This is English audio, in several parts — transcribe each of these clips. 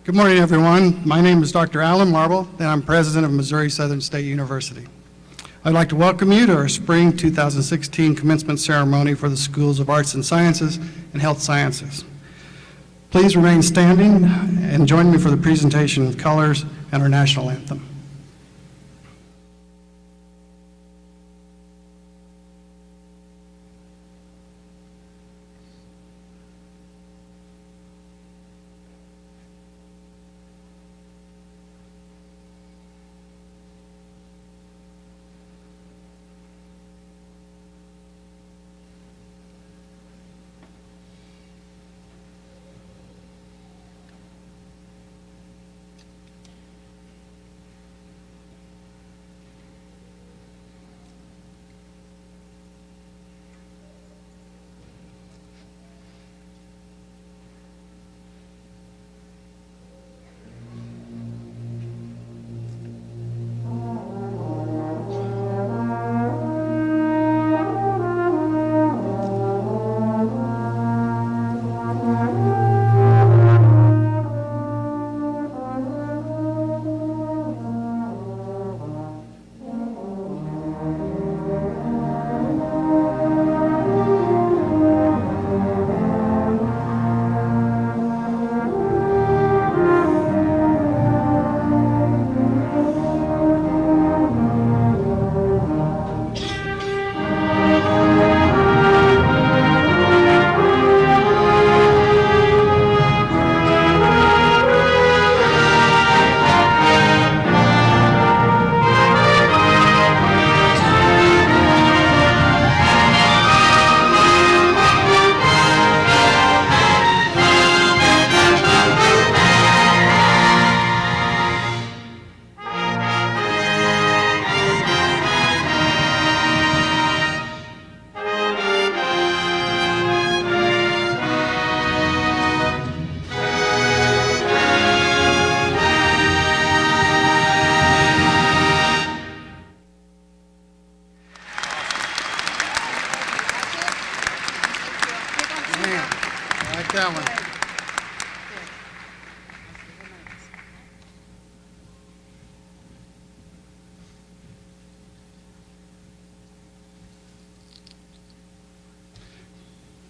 Good morning, everyone. My name is Dr. Alan Marble, and I'm president of Missouri Southern State University. I'd like to welcome you to our spring 2016 commencement ceremony for the Schools of Arts and Sciences and Health Sciences. Please remain standing and join me for the presentation of colors and our national anthem.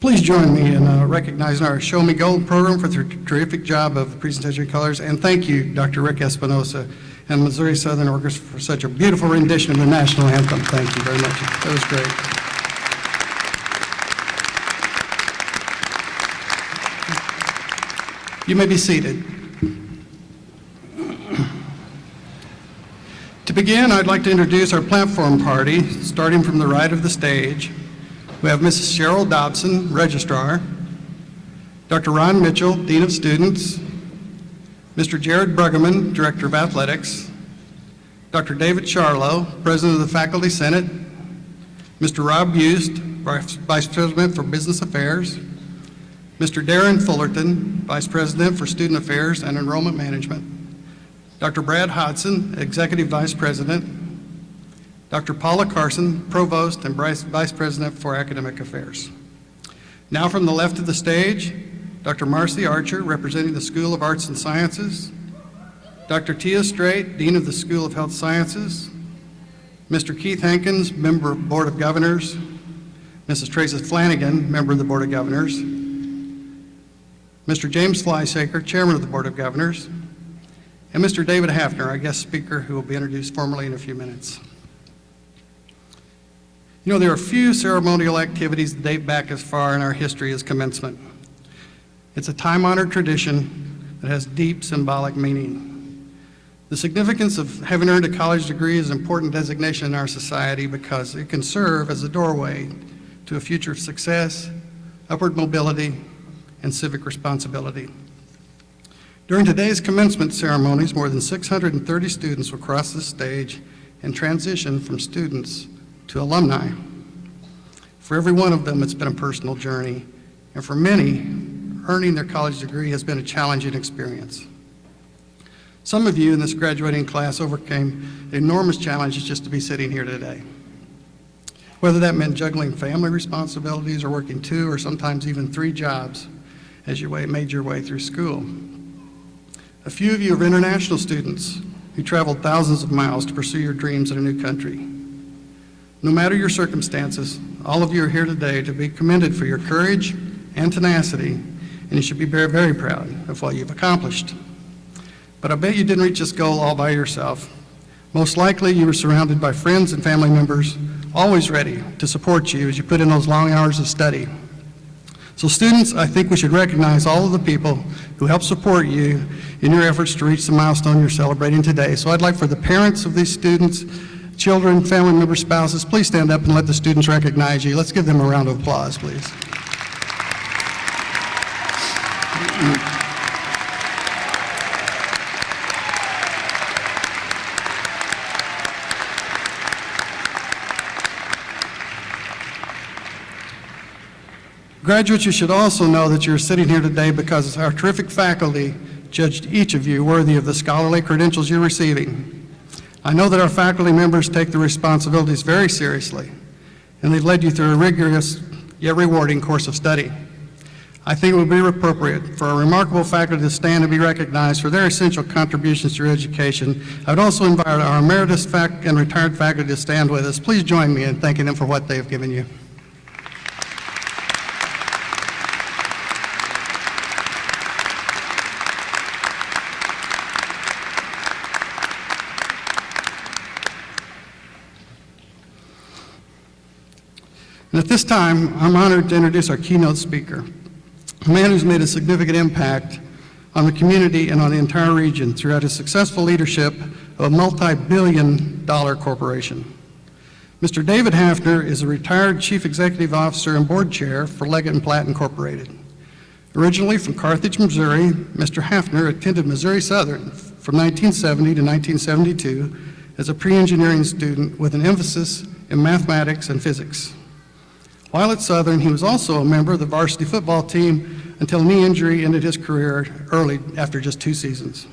Please join me in recognizing our Show Me Gold program for their terrific job of presentation of colors, and thank you, Dr. Rick Espinosa and Missouri Southern Orchestra for such a beautiful rendition of the national anthem. Thank you very much. That was great. You may be seated. To begin, I'd like to introduce our platform party, starting from the right of the stage. We have Mrs. Cheryl Dobson, Registrar, Dr. Ron Mitchell, Dean of Students, Mr. Jared Bruggeman, Director of Athletics, Dr. David Charlo, President of the Faculty Senate, Mr. Rob Bust, Vice President for Business Affairs, Mr. Darren Fullerton, Vice President for Student Affairs and Enrollment Management, Dr. Brad Hodson, Executive Vice President, Dr. Paula Carson, Provost and Vice President for Academic Affairs. Now from the left of the stage, Dr. Marcy Archer, representing the School of Arts and Sciences, Dr. Tia Strait, Dean of the School of Health Sciences, Mr. Keith Hankins, Member of the Board of Governors, Mrs. Tracy Flanagan, Member of the Board of Governors, Mr. James Fleisaker, Chairman of the Board of Governors, and Mr. David Hafner, our guest speaker, who will be introduced formally in a few minutes. You know, there are few ceremonial activities that date back as far in our history as commencement. It's a time-honored tradition that has deep symbolic meaning. The significance of having earned a college degree is an important designation in our society because it can serve as a doorway to a future of success, upward mobility, and civic responsibility. During today's commencement ceremonies, more than 630 students will cross this stage and transition from students to alumni. For every one of them, it's been a personal journey, and for many, earning their college degree has been a challenging experience. Some of you in this graduating class overcame enormous challenges just to be sitting here today. Whether that meant juggling family responsibilities or working 2 or sometimes even 3 jobs as you made your way through school. A few of you are international students who traveled thousands of miles to pursue your dreams in a new country. No matter your circumstances, all of you are here today to be commended for your courage and tenacity, and you should be very, very proud of what you've accomplished. But I bet you didn't reach this goal all by yourself. Most likely you were surrounded by friends and family members, always ready to support you as you put in those long hours of study. So students, I think we should recognize all of the people who help support you in your efforts to reach the milestone you're celebrating today. So I'd like for the parents of these students, children, family members, spouses, please stand up and let the students recognize you. Let's give them a round of applause, please. Graduates, you should also know that you're sitting here today because our terrific faculty judged each of you worthy of the scholarly credentials you're receiving. I know that our faculty members take the responsibilities very seriously, and they've led you through a rigorous yet rewarding course of study. I think it would be appropriate for our remarkable faculty to stand and be recognized for their essential contributions to your education. I would also invite our emeritus and retired faculty to stand with us. Please join me in thanking them for what they have given you. And at this time, I'm honored to introduce our keynote speaker, a man who's made a significant impact on the community and on the entire region throughout his successful leadership of a multi-billion-dollar corporation. Mr. David Hafner is a retired Chief Executive Officer and Board Chair for Leggett & Platt Incorporated. Originally from Carthage, Missouri, Mr. Hafner attended Missouri Southern from 1970 to 1972 as a pre-engineering student with an emphasis in mathematics and physics. While at Southern, he was also a member of the varsity football team until a knee injury ended his career early after just 2 seasons.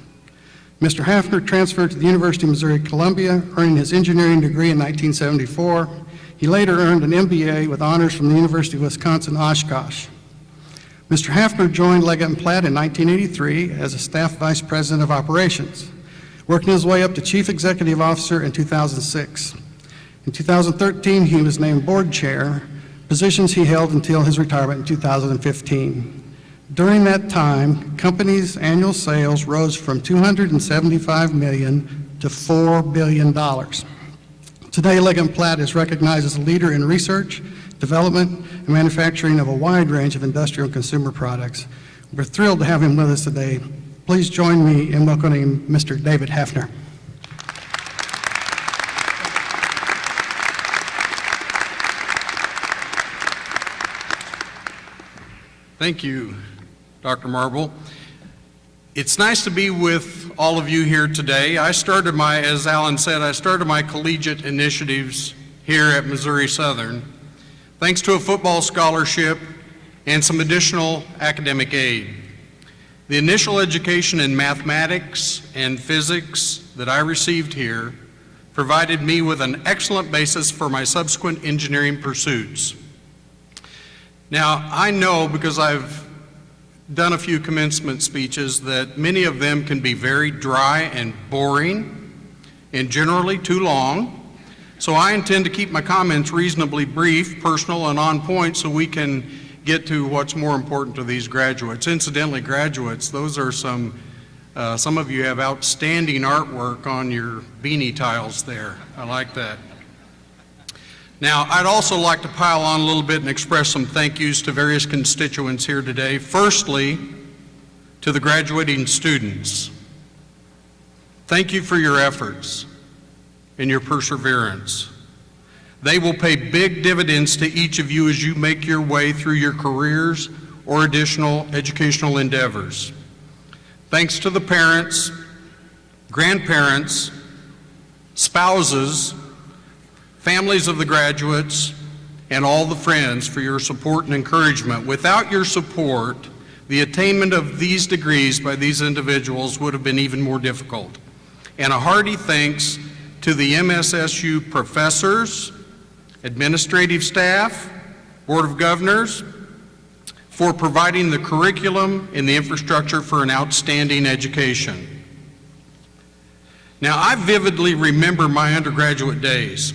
Mr. Hafner transferred to the University of Missouri-Columbia, earning his engineering degree in 1974. He later earned an MBA with honors from the University of Wisconsin-Oshkosh. Mr. Hafner joined Leggett & Platt in 1983 as a staff vice president of operations, working his way up to chief executive officer in 2006. In 2013, he was named board chair, positions he held until his retirement in 2015. During that time, company's annual sales rose from $275 million to $4 billion. Today, Leggett & Platt is recognized as a leader in research, development, and manufacturing of a wide range of industrial and consumer products. We're thrilled to have him with us today. Please join me in welcoming Mr. David Hafner. Thank you, Dr. Marble. It's nice to be with all of you here today. As Alan said, I started my collegiate initiatives here at Missouri Southern, thanks to a football scholarship and some additional academic aid. The initial education in mathematics and physics that I received here provided me with an excellent basis for my subsequent engineering pursuits. Now, I know, because I've done a few commencement speeches, that many of them can be very dry and boring and generally too long. So I intend to keep my comments reasonably brief, personal, and on point so we can get to what's more important to these graduates. Incidentally, graduates, those are some of you have outstanding artwork on your beanie tiles there. I like that. Now, I'd also like to pile on a little bit and express some thank yous to various constituents here today. Firstly, to the graduating students. Thank you for your efforts and your perseverance. They will pay big dividends to each of you as you make your way through your careers or additional educational endeavors. Thanks to the parents, grandparents, spouses, families of the graduates, and all the friends for your support and encouragement. Without your support, the attainment of these degrees by these individuals would have been even more difficult. And a hearty thanks to the MSSU professors, administrative staff, Board of Governors, for providing the curriculum and the infrastructure for an outstanding education. Now, I vividly remember my undergraduate days,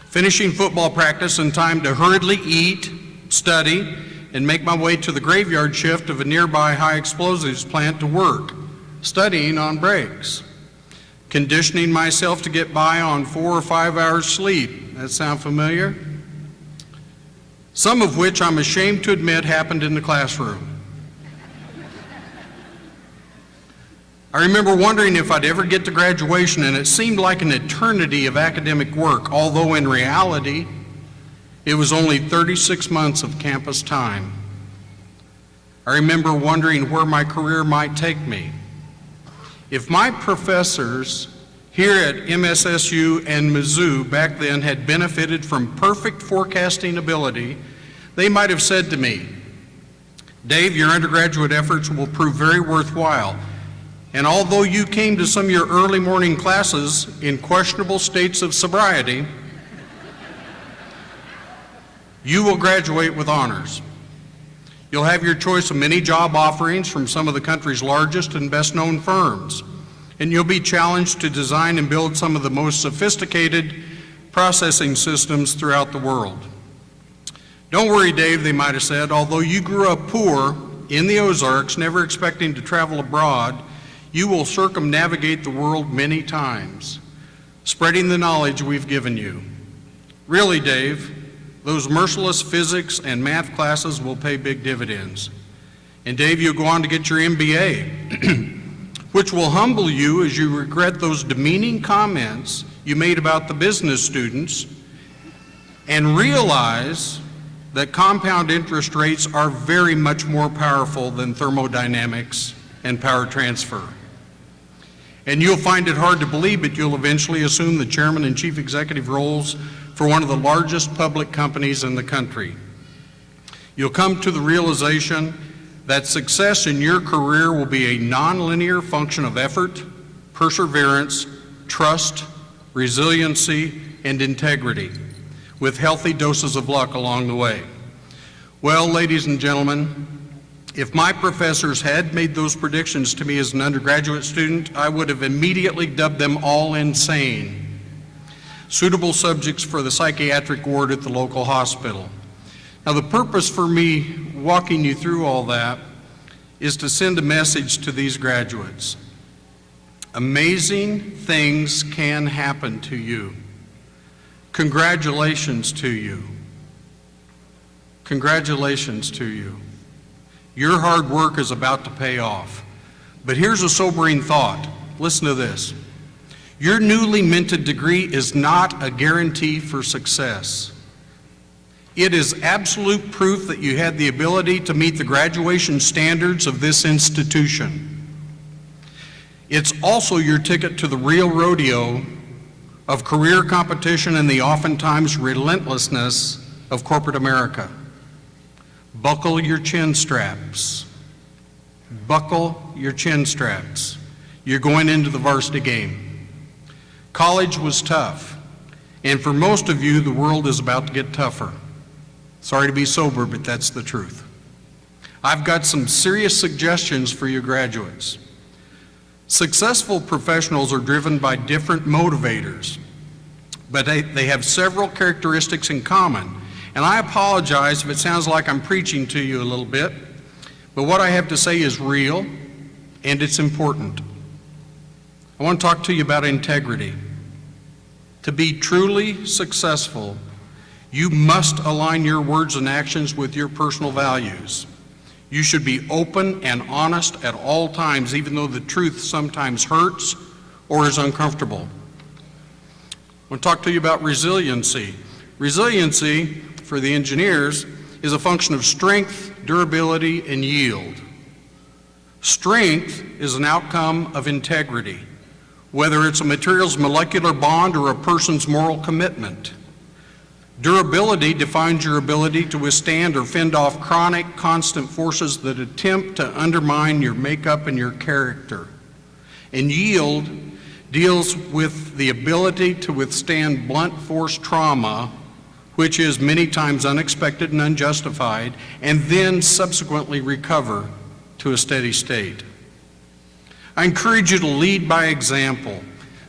finishing football practice in time to hurriedly eat, study, and make my way to the graveyard shift of a nearby high explosives plant to work, studying on breaks, conditioning myself to get by on 4 or 5 hours sleep. That sound familiar? Some of which I'm ashamed to admit happened in the classroom. I remember wondering if I'd ever get to graduation, and it seemed like an eternity of academic work, although in reality, it was only 36 months of campus time. I remember wondering where my career might take me. If my professors here at MSSU and Mizzou back then had benefited from perfect forecasting ability, they might have said to me, "Dave, your undergraduate efforts will prove very worthwhile. And although you came to some of your early morning classes in questionable states of sobriety, you will graduate with honors. You'll have your choice of many job offerings from some of the country's largest and best-known firms, and you'll be challenged to design and build some of the most sophisticated processing systems throughout the world. Don't worry, Dave," they might have said, "although you grew up poor in the Ozarks, never expecting to travel abroad, you will circumnavigate the world many times, spreading the knowledge we've given you. Really, Dave, those merciless physics and math classes will pay big dividends. And Dave, you'll go on to get your MBA, which will humble you as you regret those demeaning comments you made about the business students and realize that compound interest rates are very much more powerful than thermodynamics and power transfer. And you'll find it hard to believe, but you'll eventually assume the chairman and chief executive roles for one of the largest public companies in the country. You'll come to the realization that success in your career will be a nonlinear function of effort, perseverance, trust, resiliency, and integrity, with healthy doses of luck along the way. Well, ladies and gentlemen, if my professors had made those predictions to me as an undergraduate student, I would have immediately dubbed them all insane, suitable subjects for the psychiatric ward at the local hospital. Now, the purpose for me walking you through all that is to send a message to these graduates. Amazing things can happen to you. Congratulations to you. Congratulations to you. Your hard work is about to pay off. But here's a sobering thought. Listen to this. Your newly minted degree is not a guarantee for success. It is absolute proof that you had the ability to meet the graduation standards of this institution. It's also your ticket to the real rodeo of career competition and the oftentimes relentlessness of corporate America. Buckle your chin straps. Buckle your chin straps. You're going into the varsity game. College was tough, and for most of you, the world is about to get tougher. Sorry to be sober, but that's the truth. I've got some serious suggestions for you graduates. Successful professionals are driven by different motivators, but they have several characteristics in common. And I apologize if it sounds like I'm preaching to you a little bit, but what I have to say is real and it's important. I want to talk to you about integrity. To be truly successful, you must align your words and actions with your personal values. You should be open and honest at all times, even though the truth sometimes hurts or is uncomfortable. I want to talk to you about resiliency. Resiliency, for the engineers, is a function of strength, durability, and yield. Strength is an outcome of integrity, whether it's a material's molecular bond or a person's moral commitment. Durability defines your ability to withstand or fend off chronic, constant forces that attempt to undermine your makeup and your character. And yield deals with the ability to withstand blunt force trauma which is many times unexpected and unjustified, and then subsequently recover to a steady state. I encourage you to lead by example.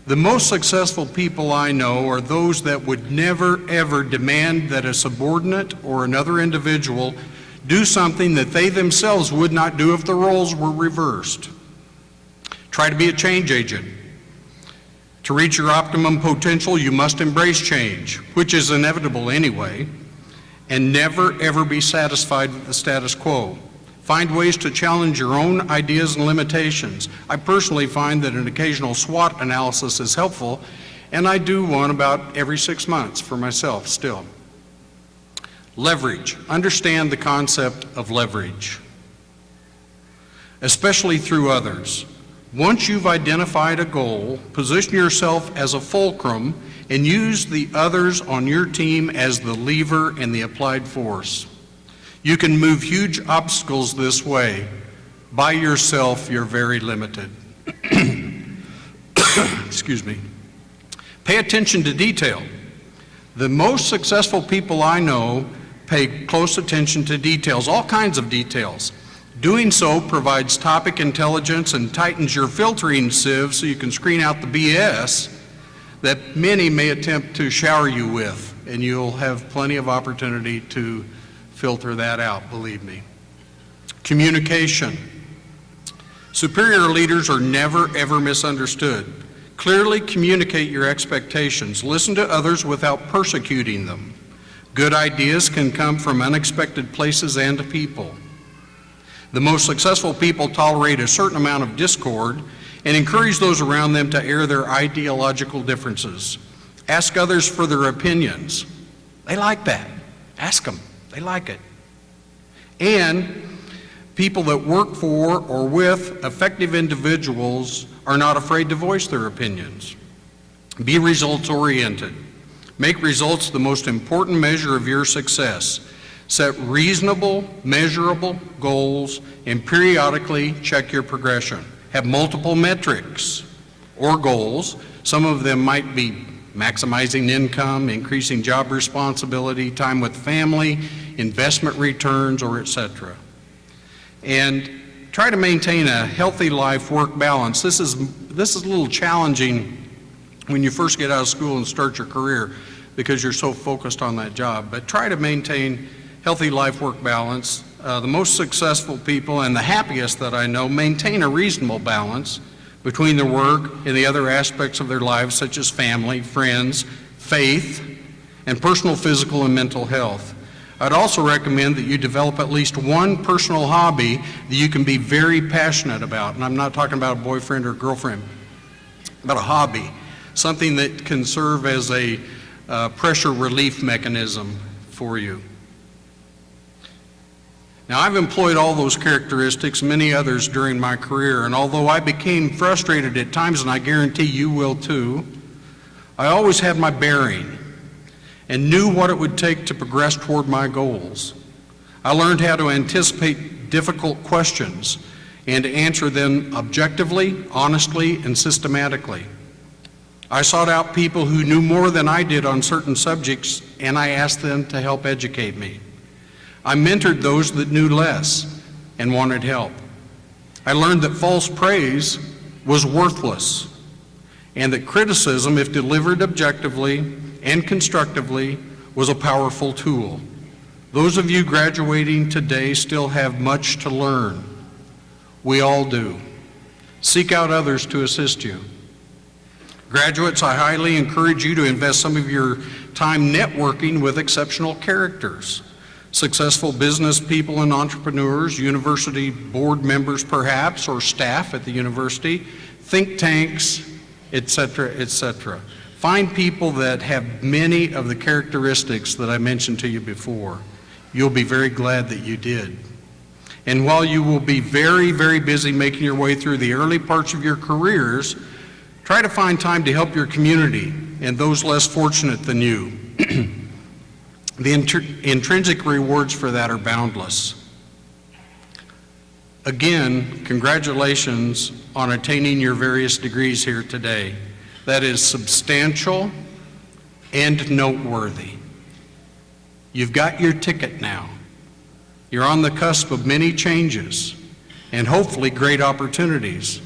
The most successful people I know are those that would never, ever demand that a subordinate or another individual do something that they themselves would not do if the roles were reversed. Try to be a change agent. To reach your optimum potential, you must embrace change, which is inevitable anyway, and never, ever be satisfied with the status quo. Find ways to challenge your own ideas and limitations. I personally find that an occasional SWOT analysis is helpful, and I do one about every 6 months for myself still. Leverage. Understand the concept of leverage, especially through others. Once you've identified a goal, position yourself as a fulcrum and use the others on your team as the lever and the applied force. You can move huge obstacles this way. By yourself, you're very limited. Excuse me. Pay attention to detail. The most successful people I know pay close attention to details, all kinds of details. Doing so provides topic intelligence and tightens your filtering sieve so you can screen out the BS that many may attempt to shower you with, and you'll have plenty of opportunity to filter that out, believe me. Communication. Superior leaders are never, ever misunderstood. Clearly communicate your expectations. Listen to others without persecuting them. Good ideas can come from unexpected places and people. The most successful people tolerate a certain amount of discord and encourage those around them to air their ideological differences. Ask others for their opinions. They like that. Ask them. They like it. And people that work for or with effective individuals are not afraid to voice their opinions. Be results-oriented. Make results the most important measure of your success. Set reasonable, measurable goals and periodically check your progression. Have multiple metrics or goals. Some of them might be maximizing income, increasing job responsibility, time with family, investment returns, or etc. And try to maintain a healthy life-work balance. This is a little challenging when you first get out of school and start your career because you're so focused on that job. But try to maintain healthy life-work balance. The most successful people and the happiest that I know maintain a reasonable balance between their work and the other aspects of their lives, such as family, friends, faith, and personal physical and mental health. I'd also recommend that you develop at least one personal hobby that you can be very passionate about. And I'm not talking about a boyfriend or girlfriend, but a hobby, something that can serve as a pressure relief mechanism for you. Now, I've employed all those characteristics, many others during my career, and although I became frustrated at times, and I guarantee you will too, I always had my bearing and knew what it would take to progress toward my goals. I learned how to anticipate difficult questions and to answer them objectively, honestly, and systematically. I sought out people who knew more than I did on certain subjects, and I asked them to help educate me. I mentored those that knew less and wanted help. I learned that false praise was worthless and that criticism, if delivered objectively and constructively, was a powerful tool. Those of you graduating today still have much to learn. We all do. Seek out others to assist you. Graduates, I highly encourage you to invest some of your time networking with exceptional characters. Successful business people and entrepreneurs, university board members perhaps, or staff at the university, think tanks, etc., etc. Find people that have many of the characteristics that I mentioned to you before. You'll be very glad that you did. And while you will be very, very busy making your way through the early parts of your careers, try to find time to help your community and those less fortunate than you. The intrinsic rewards for that are boundless. Again, congratulations on attaining your various degrees here today. That is substantial and noteworthy. You've got your ticket now. You're on the cusp of many changes and hopefully great opportunities.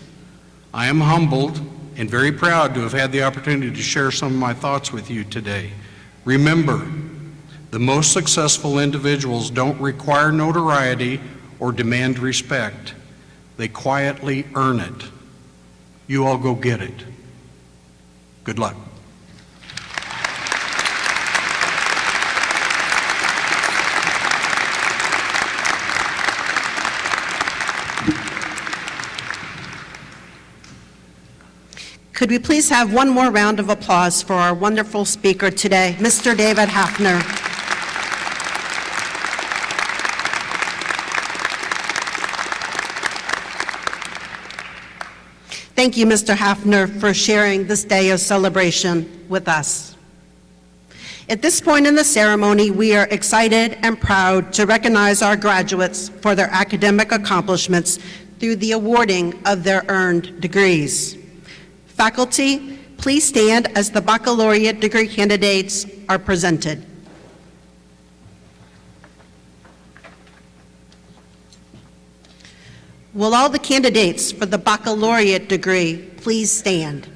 I am humbled and very proud to have had the opportunity to share some of my thoughts with you today. Remember, the most successful individuals don't require notoriety or demand respect. They quietly earn it. You all go get it. Good luck. Could we please have one more round of applause for our wonderful speaker today, Mr. David Hafner. Thank you, Mr. Hafner, for sharing this day of celebration with us. At this point in the ceremony, we are excited and proud to recognize our graduates for their academic accomplishments through the awarding of their earned degrees. Faculty, please stand as the baccalaureate degree candidates are presented. Will all the candidates for the baccalaureate degree please stand?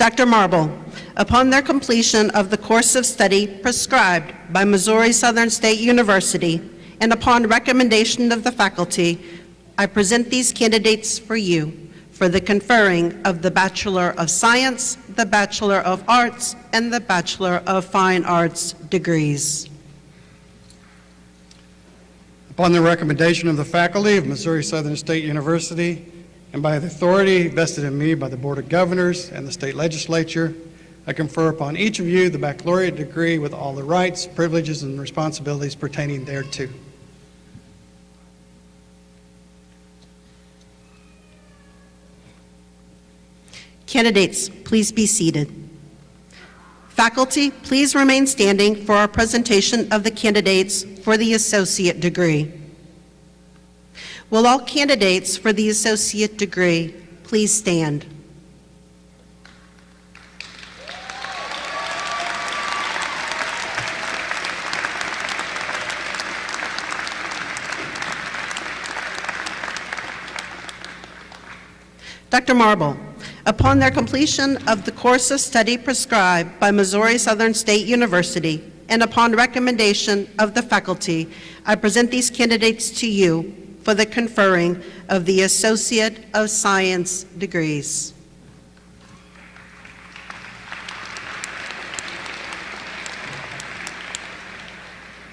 Dr. Marble, upon their completion of the course of study prescribed by Missouri Southern State University, and upon recommendation of the faculty, I present these candidates for you for the conferring of the Bachelor of Science, the Bachelor of Arts, and the Bachelor of Fine Arts degrees. Upon the recommendation of the faculty of Missouri Southern State University, and by the authority vested in me by the Board of Governors and the state legislature, I confer upon each of you the baccalaureate degree with all the rights, privileges, and responsibilities pertaining thereto. Candidates, please be seated. Faculty, please remain standing for our presentation of the candidates for the associate degree. Will all candidates for the associate degree please stand? Dr. Marble, upon their completion of the course of study prescribed by Missouri Southern State University, and upon recommendation of the faculty, I present these candidates to you for the conferring of the Associate of Science degrees.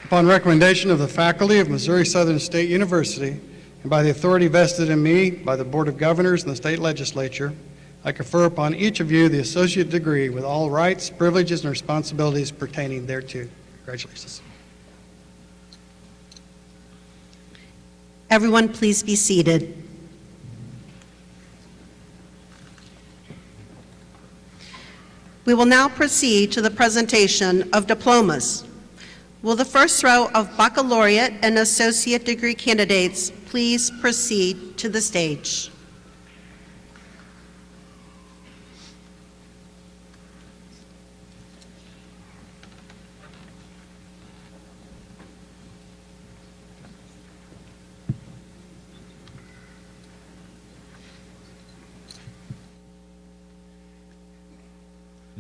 Upon recommendation of the faculty of Missouri Southern State University, and by the authority vested in me by the Board of Governors and the state legislature, I confer upon each of you the associate degree with all rights, privileges, and responsibilities pertaining thereto. Congratulations. Everyone, please be seated. We will now proceed to the presentation of diplomas. Will the first row of baccalaureate and associate degree candidates please proceed to the stage?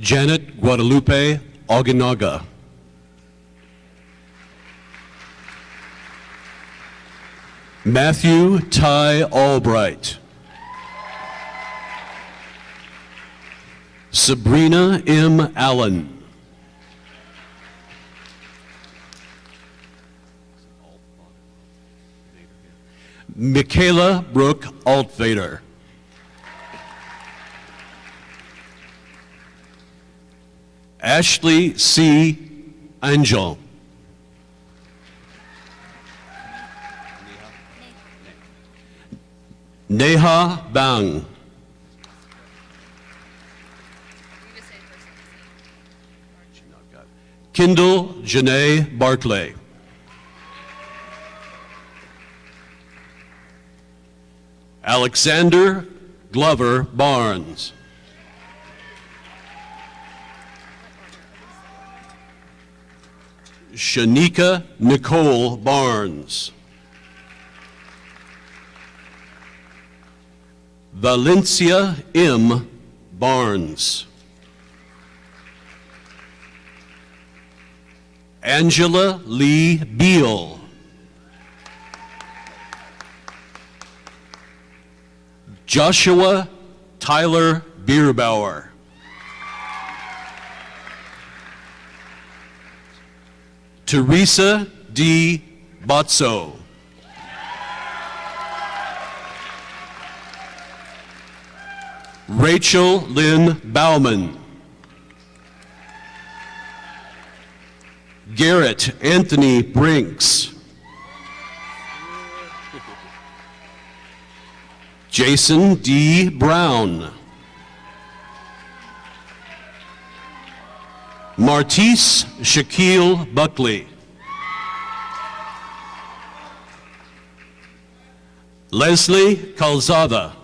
Janet Guadalupe Oganaga. Matthew Ty Albright. Sabrina M. Allen. Michaela Brooke Altvader. Ashley C. Angel. Neha Bang. Kendall Janae Barclay. Alexander Glover Barnes. Shanika Nicole Barnes. Valencia M. Barnes. Angela Lee Beal. Joshua Tyler Bierbauer. Teresa D. Botso. Rachel Lynn Bauman. Garrett Anthony Brinks. Jason D. Brown. Martise Shaquille Buckley. Leslie Calzada.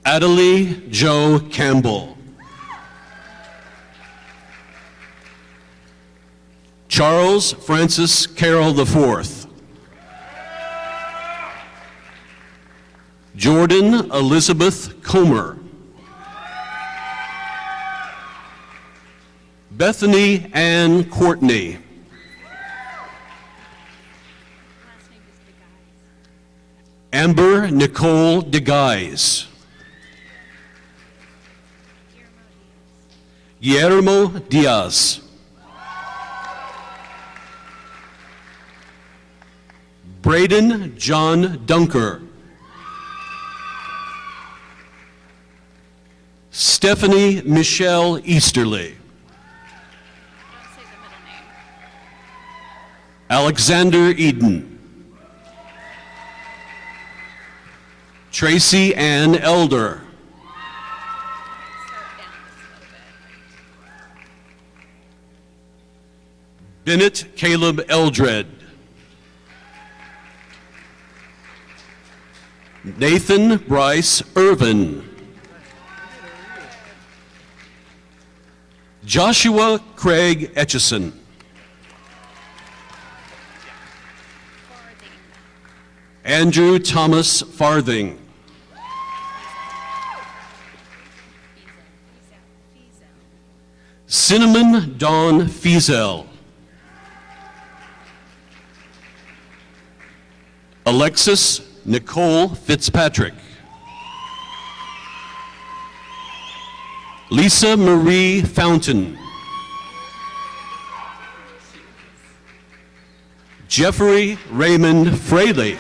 Adelie Joe Campbell. Charles Francis Carroll IV. Jordan Elizabeth Comer. Bethany Ann Courtney. Amber Nicole DeGuise. Guillermo Diaz. Braden John Dunker. Stephanie Michelle Easterly. Alexander Eden. Tracy Ann Elder. Bennett Caleb Eldred. Nathan Bryce Irvin. Joshua Craig Etchison. Andrew Thomas Farthing. Cinnamon Dawn Fiesel. Alexis Nicole Fitzpatrick. Lisa Marie Fountain. Jeffrey Raymond Fraley.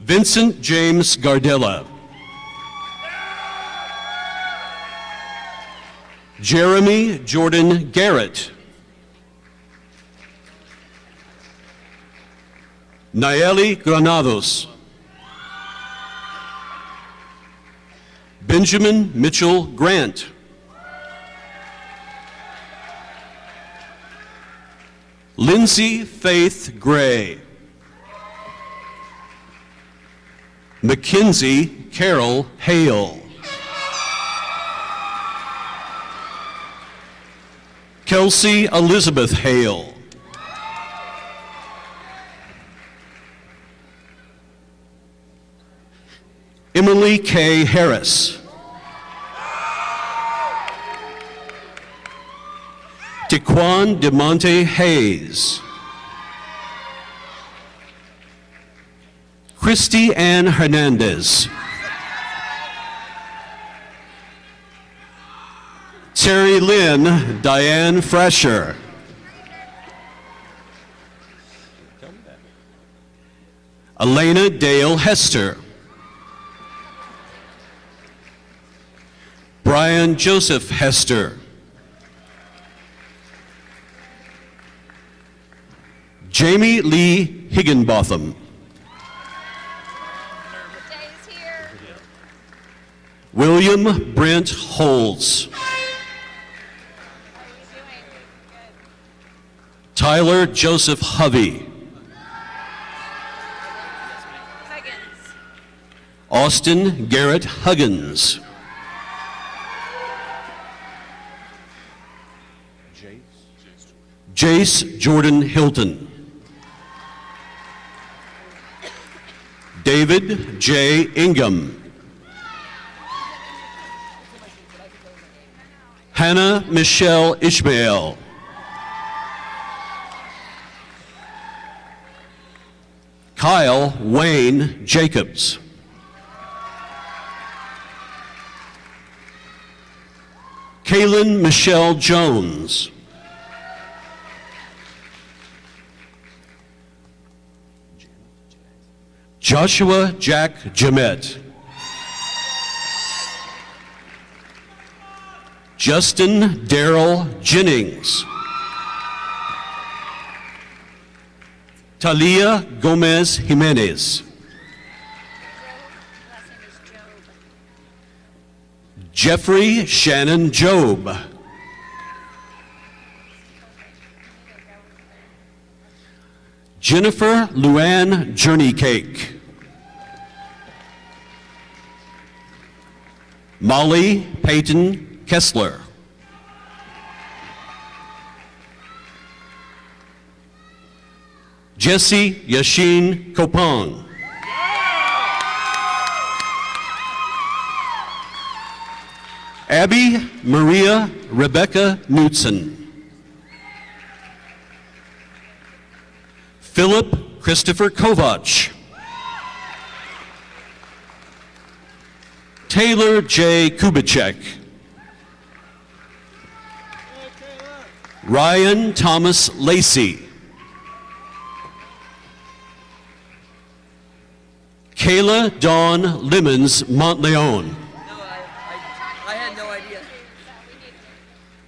Vincent James Gardella. Jeremy Jordan Garrett. Nayeli Granados. Benjamin Mitchell Grant. Lindsay Faith Gray. Mackenzie Carol Hale. Kelsey Elizabeth Hale. Emily K. Harris. Tequan DeMonte Hayes. Christy Ann Hernandez. Terry Lynn Diane Fresher. Elena Dale Hester. Brian Joseph Hester. Jamie Lee Higginbotham. Jay's here. William Brent Holz. How are you doing? Good. Tyler Joseph Hovey. Huggins. Austin Garrett Huggins. Jace Jordan Hilton. David J. Ingham. Hannah Michelle Ishmael. Kyle Wayne Jacobs. Kaylin Michelle Jones. Joshua Jack Jamette. Justin Darrell Jennings. Talia Gomez Jimenez. Last name is Job. Jeffrey Shannon Job. Jennifer Luann Journeycake. Molly Peyton Kessler. Jesse Yashin Kopong. Abby Maria Rebecca Knutson. Philip Christopher Kovach. Taylor J. Kubicek. Ryan Thomas Lacey. Kayla Dawn Lemons Montleone. No, I had no idea.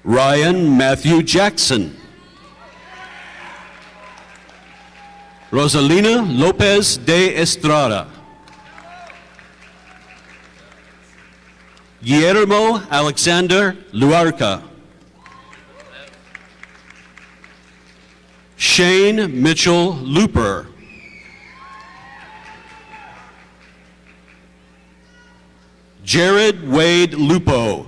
Ryan Matthew Jackson. Rosalina Lopez de Estrada. Guillermo Alexander Luarca. Shane Mitchell Looper. Jared Wade Lupo.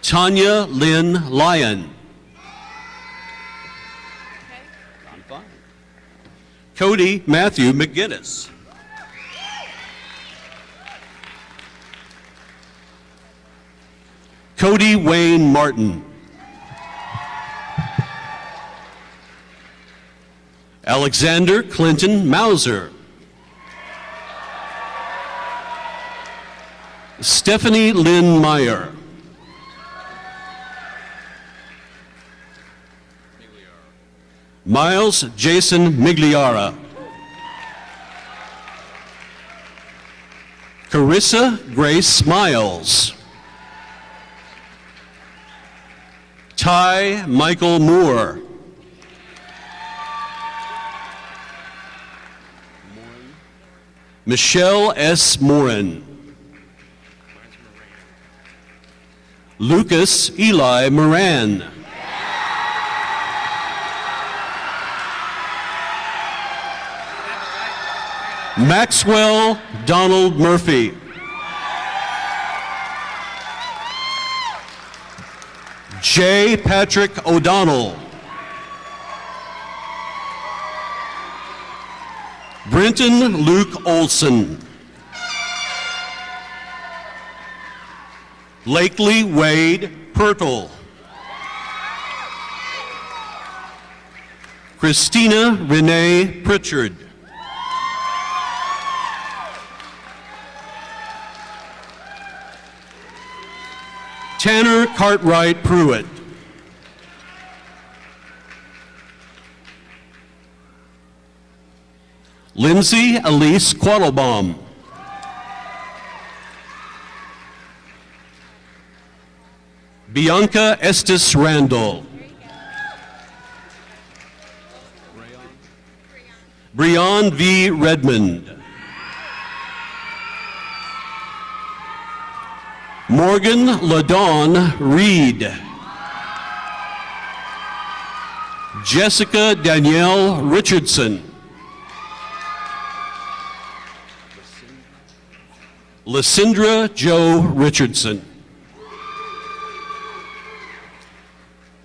Tanya Lynn Lyon. Cody Matthew McGinnis. Cody Wayne Martin. Alexander Clinton Mauser. Stephanie Lynn Meyer. Miles Jason Migliara. Carissa Grace Miles. Ty Michael Moore. Michelle S. Morin. Lucas Eli Moran. Maxwell Donald Murphy. J. Patrick O'Donnell. Brenton Luke Olson. Blakely Wade Pertle. Christina Renee Pritchard. Tanner Cartwright Pruitt. Lindsay Elise Quattlebaum. Bianca Estes Randall. Breon V. Redmond. Morgan LaDawn Reed. Jessica Danielle Richardson. Lysindra Jo Richardson.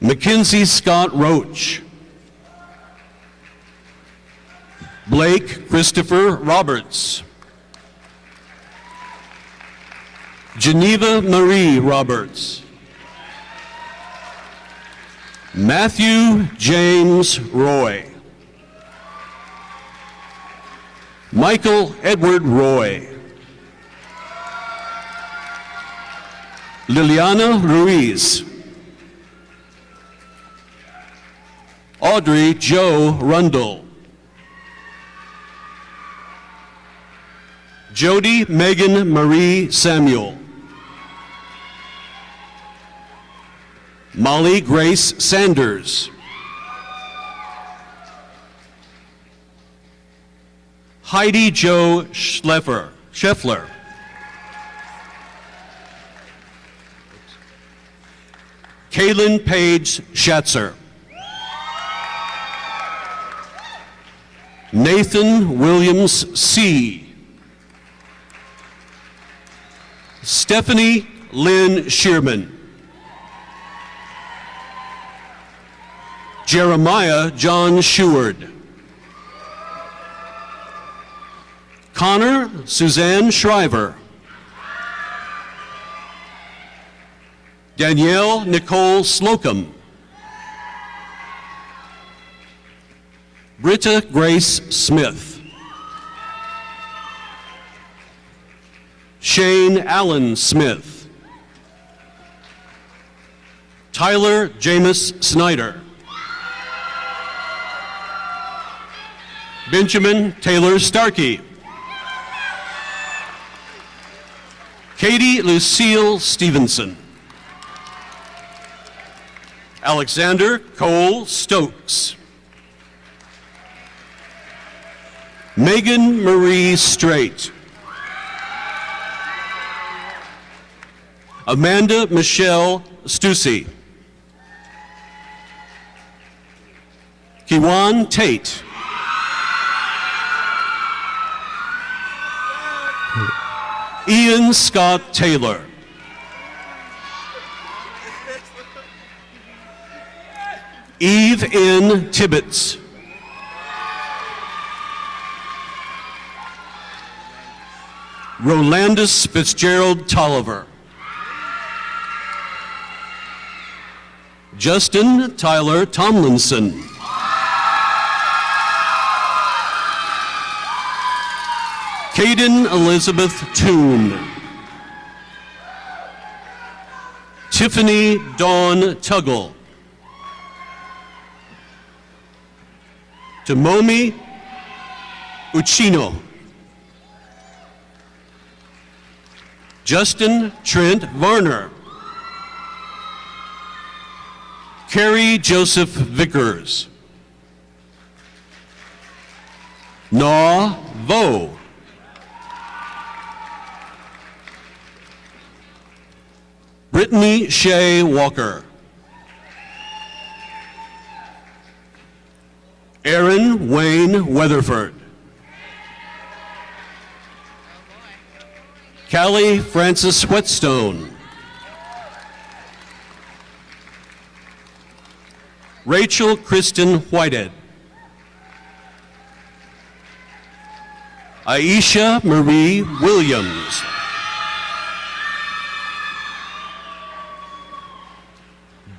Mackenzie Scott Roach. Blake Christopher Roberts. Geneva Marie Roberts. Matthew James Roy. Michael Edward Roy. Liliana Ruiz. Audrey Jo Rundle. Jody Megan Marie Samuel. Molly Grace Sanders. Heidi Jo Scheffler. Kaylin Page Schatzer. Nathan Williams C. Stephanie Lynn Shearman. Jeremiah John Sheward. Connor Suzanne Shriver. Danielle Nicole Slocum. Britta Grace Smith. Shane Allen Smith. Tyler Jameis Snyder. Benjamin Taylor Starkey. Katie Lucille Stevenson. Alexander Cole Stokes. Megan Marie Strait. Amanda Michelle Stussy. Kiwan Tate. Ian Scott Taylor. Eve N. Tibbetts. Rolandus Fitzgerald Tolliver. Justin Tyler Tomlinson. Caden Elizabeth Toon. Tiffany Dawn Tuggle. Tomomi Uchino. Justin Trent Varner. Carrie Joseph Vickers. Na Vo. Brittany Shea Walker. Aaron Wayne Weatherford. Callie Frances Whetstone. Rachel Kristen Whitehead. Aisha Marie Williams.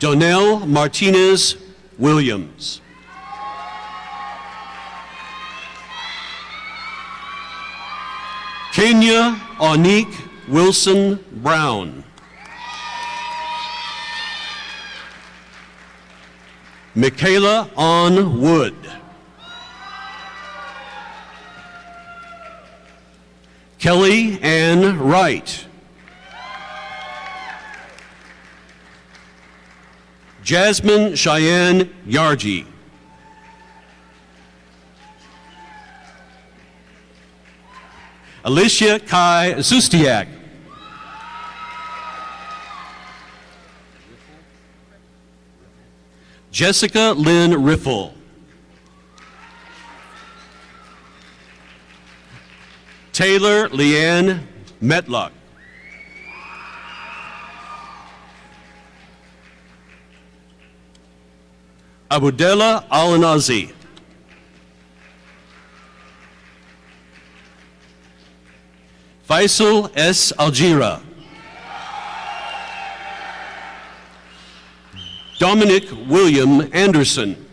Donnell Martinez Williams. Kenya Onique Wilson Brown. Michaela On Wood. Kelly Ann Wright. Jasmine Cheyenne Yargi. Alicia Kai Zustiak. Jessica Lynn Riffle. Taylor Leanne Metluck. Abudella Alanazi. Faisal S. Algira. Dominic William Anderson.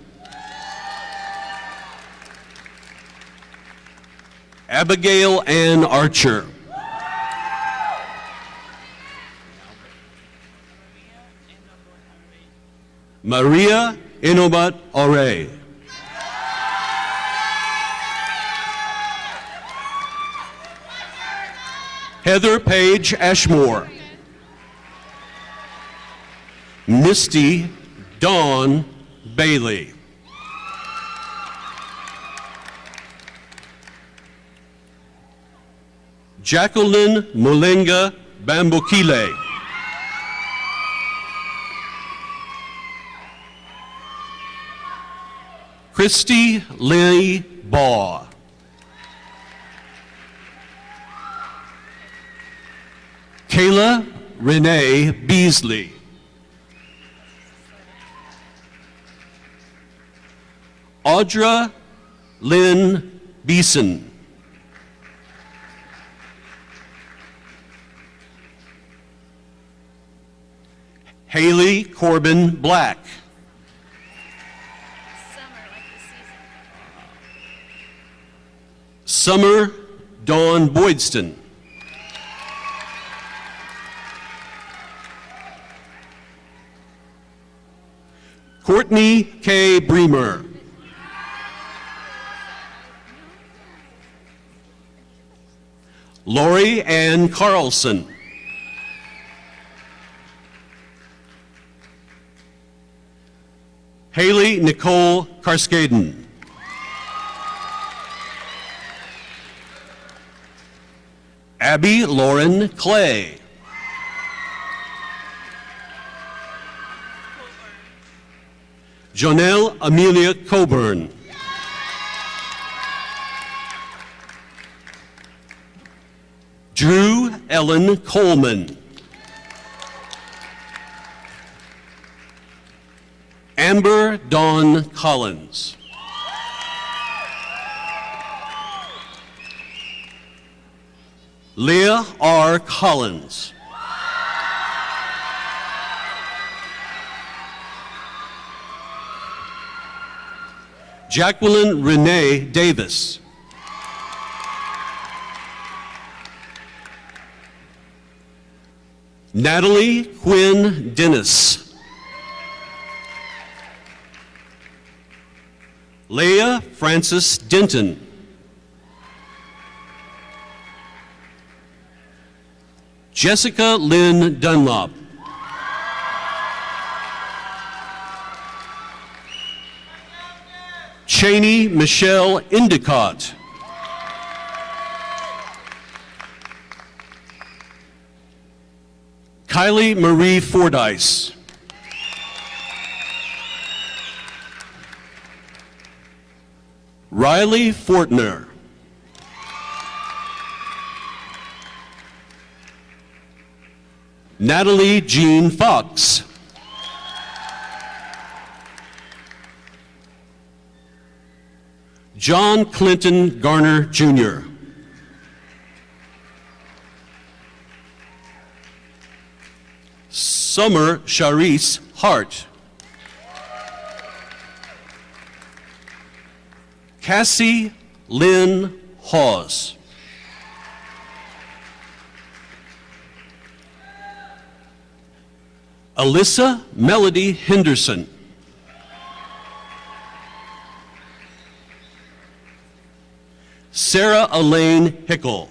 Abigail Ann Archer. Maria Inobat Ore. Heather Page Ashmore. Misty Dawn Bailey. Jacqueline Mulenga Bambokile. Christy Lee Baugh. Kayla Renee Beasley. Audra Lynn Beeson. Haley Corbin Black. Summer, like the season. Summer Dawn Boydston. Courtney K. Bremer. Lori Ann Carlson. Haley Nicole Karskaden. Abby Lauren Clay. Jonelle Amelia Coburn. Drew Ellen Coleman. Amber Dawn Collins. Leah R. Collins. Jacqueline Renee Davis. Natalie Quinn Dennis. Leah Frances Denton. Jessica Lynn Dunlop. Cheney Michelle Endicott. Kylie Marie Fordyce. Riley Fortner. Natalie Jean Fox. John Clinton Garner, Jr. Summer Sharice Hart. Cassie Lynn Hawes. Alyssa Melody Henderson. Sarah Elaine Hickle.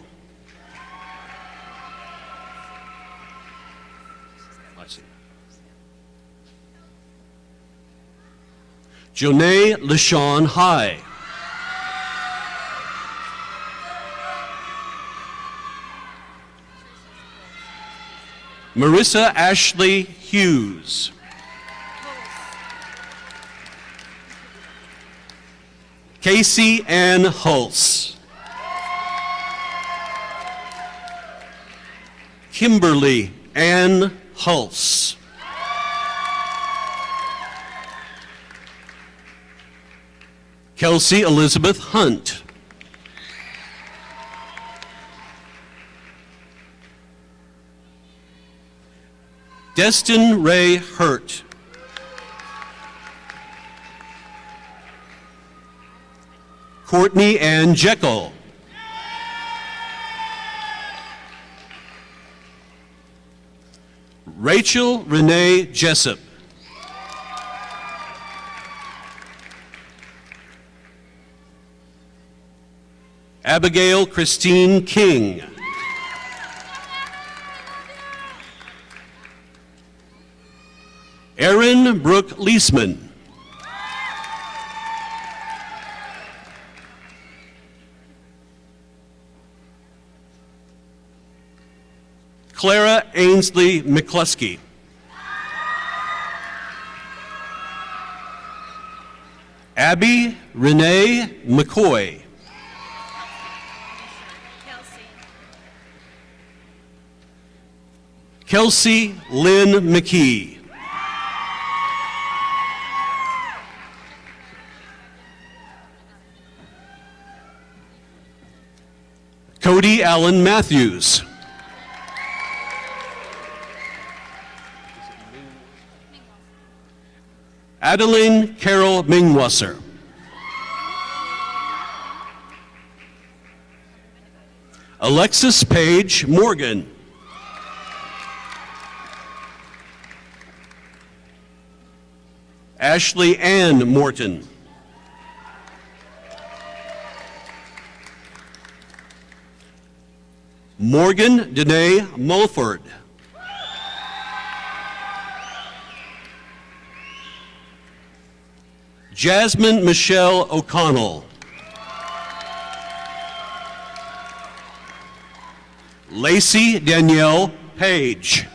Jonae LaShawn High. Marissa Ashley Hughes. Casey Ann Hulse. Kimberly Ann Hulse. Kelsey Elizabeth Hunt. Destin Ray Hurt. Courtney Ann Jekyll. Rachel Renee Jessup. Abigail Christine King. Erin Brooke Leisman. Clara Ainsley McCluskey. Abby Renee McCoy. Kelsey Lynn McKee. Cody Allen Matthews. Adeline Carol Mingwasser. Alexis Page Morgan. Ashley Ann Morton. Morgan Danae Mulford. Jasmine Michelle O'Connell. Lacey Danielle Page.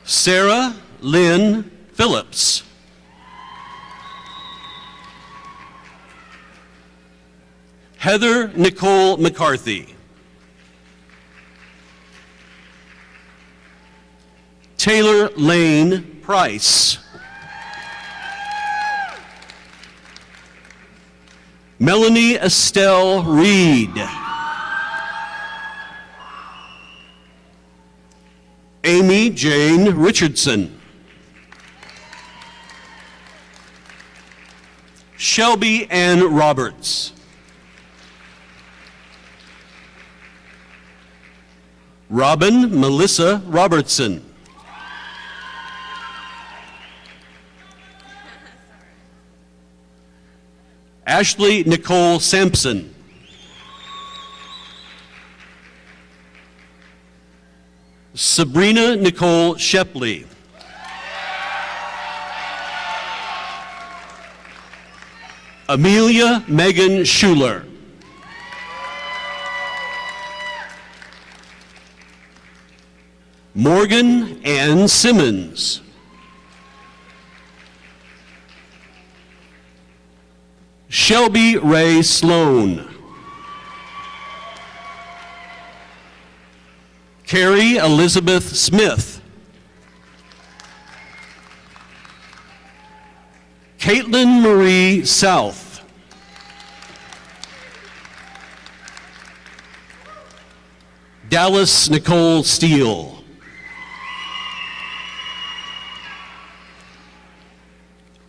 Sarah Lynn Phillips. Heather Nicole McCarthy. Taylor Lane Price. Melanie Estelle Reed. Amy Jane Richardson. Shelby Ann Roberts. Robin Melissa Robertson. Ashley Nicole Sampson. Sabrina Nicole Shepley. Amelia Megan Schuler. Morgan Ann Simmons. Shelby Ray Sloan. Carrie Elizabeth Smith. Caitlin Marie South. Dallas Nicole Steele.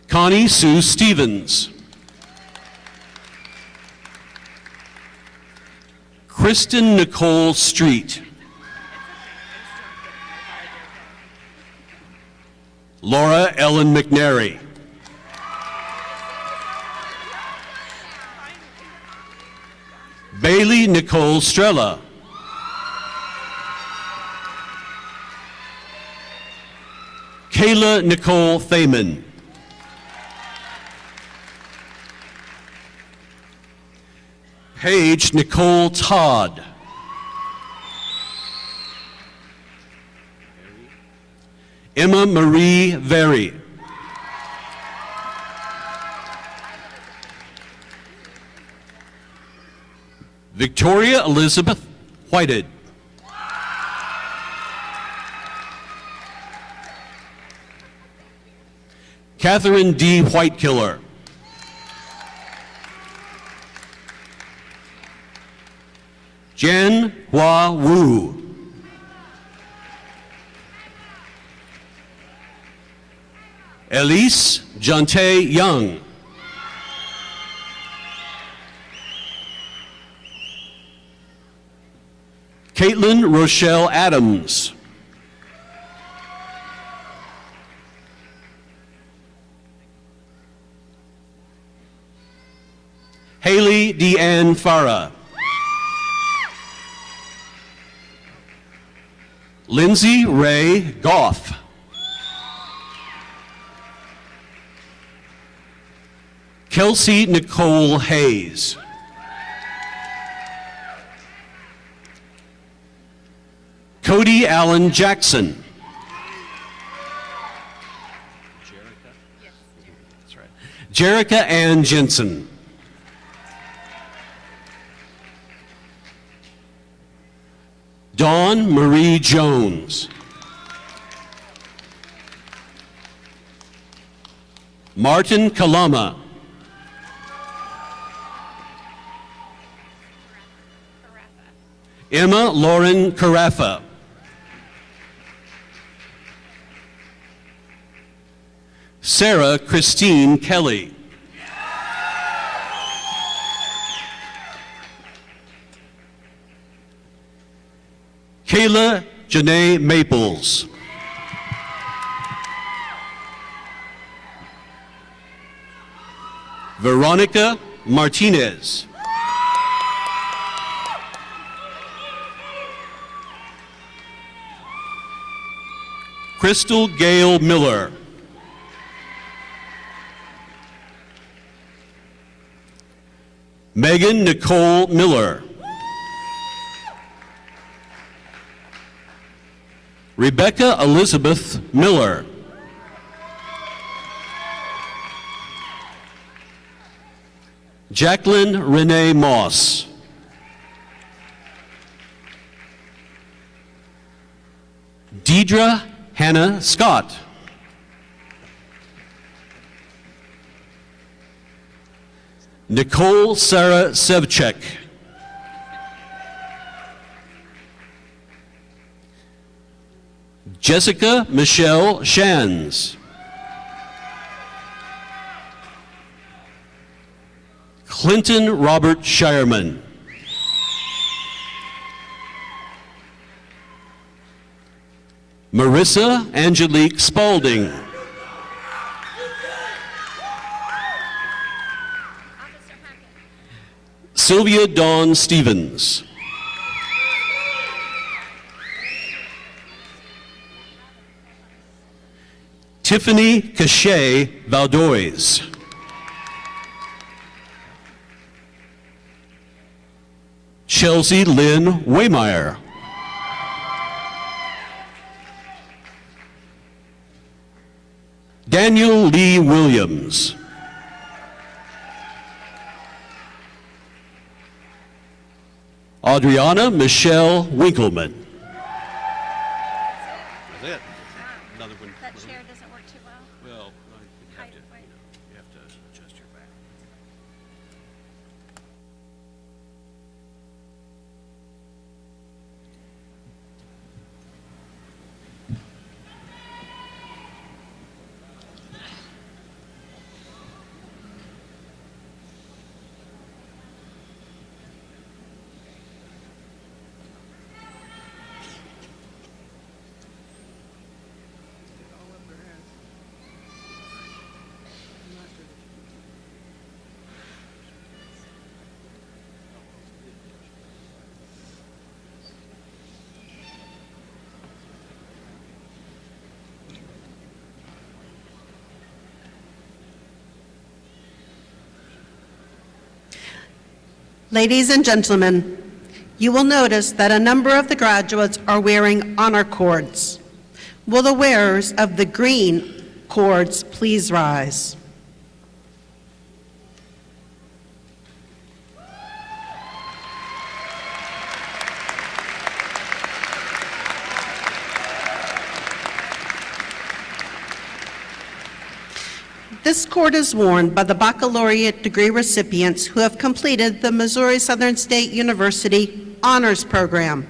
Connie Sue Stevens. Kristen Nicole Street. Laura Ellen McNary. Bailey Nicole Strella. Kayla Nicole Thaman. Paige Nicole Todd. Emma Marie Very. Victoria Elizabeth Whited. Catherine D. Whitekiller. Jan Hua Wu. Elise Jante Young. Caitlin Rochelle Adams. Haley Deanne Farah. Lindsay Ray Goff. Kelsey Nicole Hayes. Cody Allen Jackson. Jerica Ann Jensen. Dawn Marie Jones. Martin Kalama. Emma Lauren Carafa. Sarah Christine Kelly. Kayla Janae Maples. Veronica Martinez. Crystal Gail Miller. Megan Nicole Miller. Rebecca Elizabeth Miller. Jacqueline Renee Moss. Deidre Hannah Scott. Nicole Sarah Sevchek. Jessica Michelle Shands. Clinton Robert Shireman. Marissa Angelique Spalding. Sylvia Dawn Stevens. Tiffany Cachet Valdois. Chelsea Lynn Waymeyer. Daniel Lee Williams. Adriana Michelle Winkleman. That's it. Another one. That chair doesn't work too well. Well, you Height, weight. you have to adjust your back. Ladies and gentlemen, you will notice that a number of the graduates are wearing honor cords. Will the wearers of the green cords please rise? This cord is worn by the baccalaureate degree recipients who have completed the Missouri Southern State University Honors Program,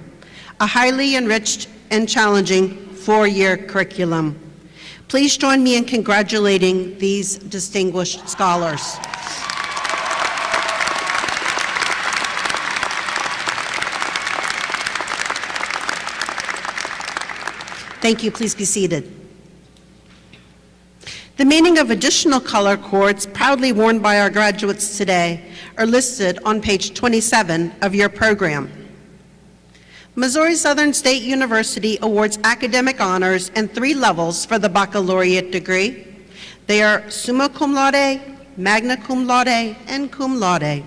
a highly enriched and challenging four-year curriculum. Please join me in congratulating these distinguished scholars. Thank you. Please be seated. The meaning of additional color cords proudly worn by our graduates today are listed on page 27 of your program. Missouri Southern State University awards academic honors in 3 levels for the baccalaureate degree. They are summa cum laude, magna cum laude, and cum laude.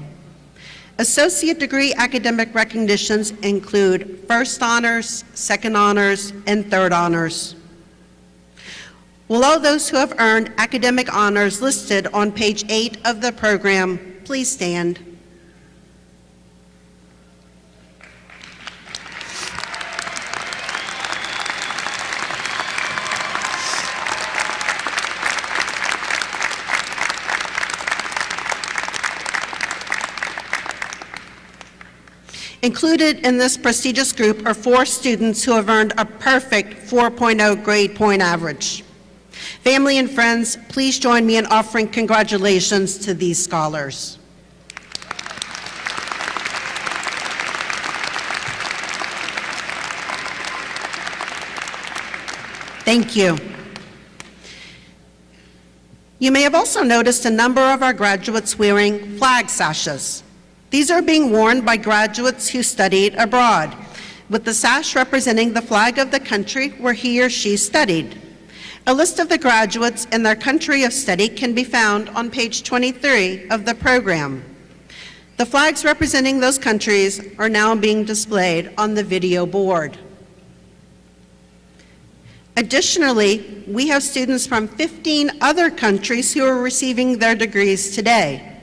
Associate degree academic recognitions include first honors, second honors, and third honors. Will all those who have earned academic honors listed on page 8 of the program please stand? Included in this prestigious group are 4 students who have earned a perfect 4.0 grade point average. Family and friends, please join me in offering congratulations to these scholars. Thank you. You may have also noticed a number of our graduates wearing flag sashes. These are being worn by graduates who studied abroad, with the sash representing the flag of the country where he or she studied. A list of the graduates and their country of study can be found on page 23 of the program. The flags representing those countries are now being displayed on the video board. Additionally, we have students from 15 other countries who are receiving their degrees today.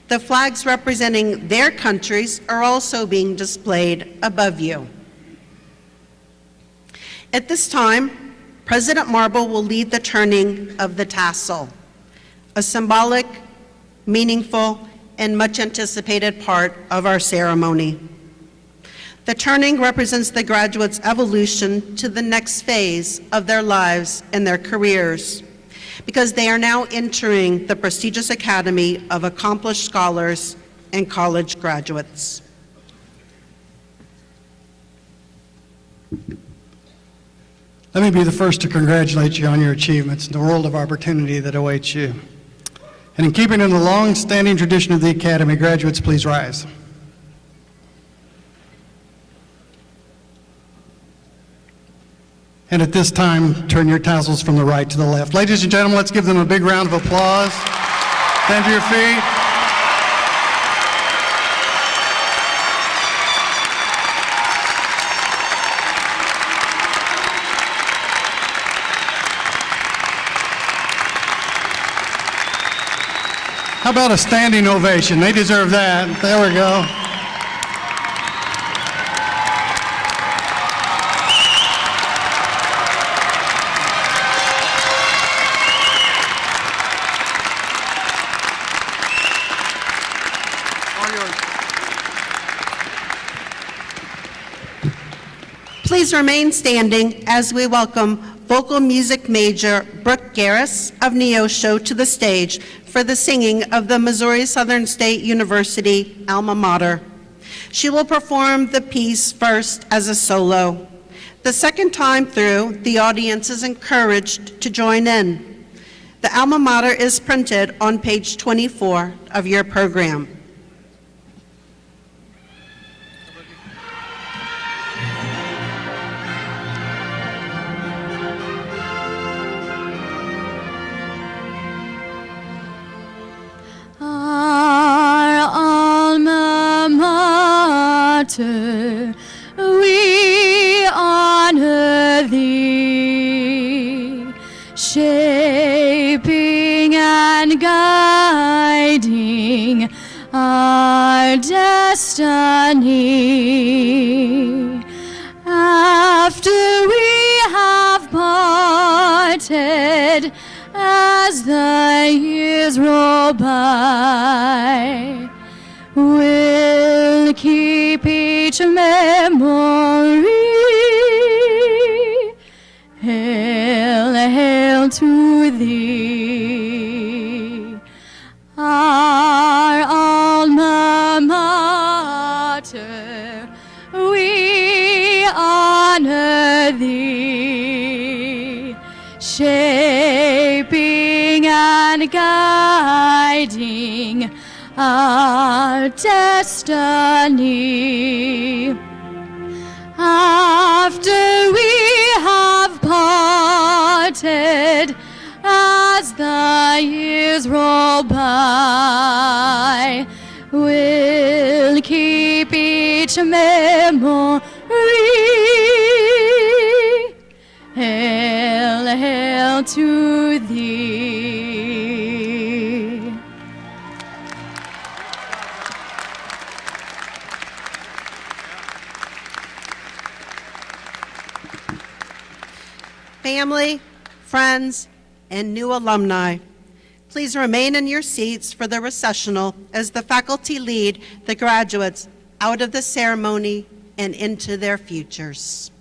The flags representing their countries are also being displayed above you. At this time, President Marble will lead the turning of the tassel, a symbolic, meaningful, and much anticipated part of our ceremony. The turning represents the graduates' evolution to the next phase of their lives and their careers, because they are now entering the prestigious Academy of Accomplished Scholars and college graduates. Let me be the first to congratulate you on your achievements and the world of opportunity that awaits you. And in keeping in the long-standing tradition of the Academy, graduates, please rise. And at this time, turn your tassels from the right to the left. Ladies and gentlemen, let's give them a big round of applause. Stand to your feet. How about a standing ovation? They deserve that. There we go. Please remain standing as we welcome vocal music major Brooke Garris of Neosho to the stage for the singing of the Missouri Southern State University alma mater. She will perform the piece first as a solo. The second time through, the audience is encouraged to join in. The alma mater is printed on page 24 of your program. We honor thee. destiny. After we have parted, as the years roll by, we'll keep each memory. Hail, hail to thee, our alma mater. We honor thee, shaping and guiding our destiny. After we have parted, as the years roll by, we'll keep each memory. Hail, hail to thee. Family, friends, and new alumni, please remain in your seats for the recessional as the faculty lead the graduates out of the ceremony and into their futures.